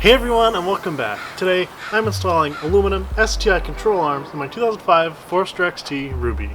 Hey everyone, and welcome back. Today, I'm installing aluminum STI control arms in my 2005 Forester XT Ruby.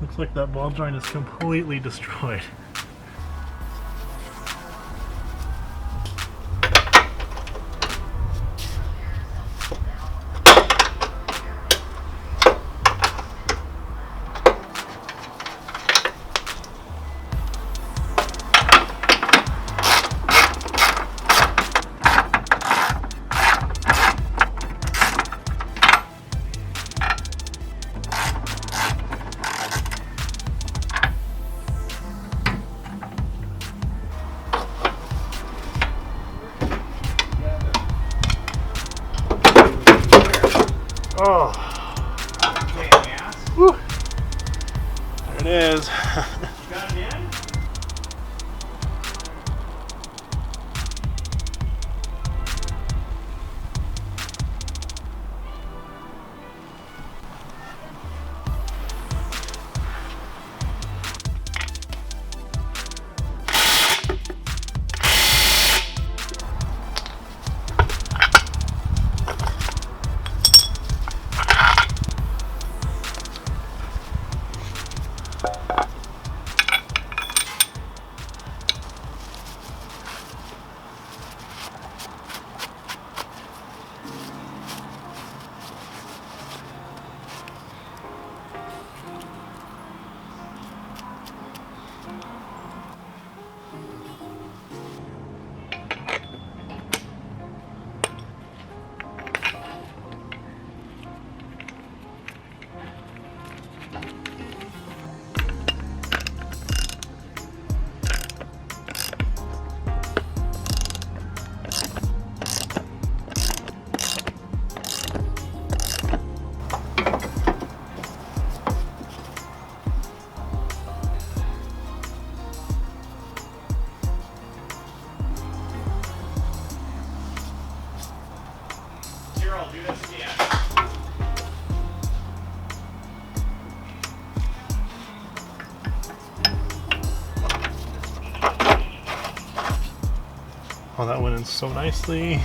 Looks like that ball joint is completely destroyed. Oh, whew. There it is. Got it in? I'll do this again. Oh, that went in so nicely.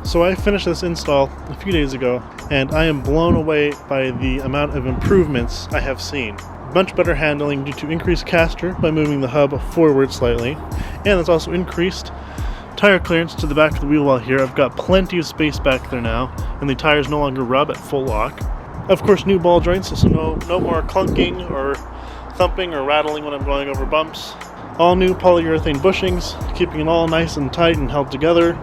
So I finished this install a few days ago, and I am blown away by the amount of improvements I have seen. Much better handling due to increased caster by moving the hub forward slightly, and there's also increased tire clearance to the back of the wheel well here. I've got plenty of space back there now, and the tires no longer rub at full lock. Of course, new ball joints, so no more clunking or thumping or rattling when I'm going over bumps. All new polyurethane bushings, keeping it all nice and tight and held together.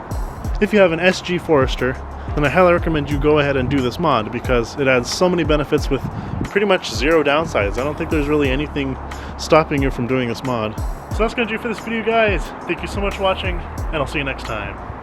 If you have an SG Forester, then I highly recommend you go ahead and do this mod because it adds so many benefits with pretty much zero downsides. I don't think there's really anything stopping you from doing this mod. So that's going to do it for this video, guys. Thank you so much for watching, and I'll see you next time.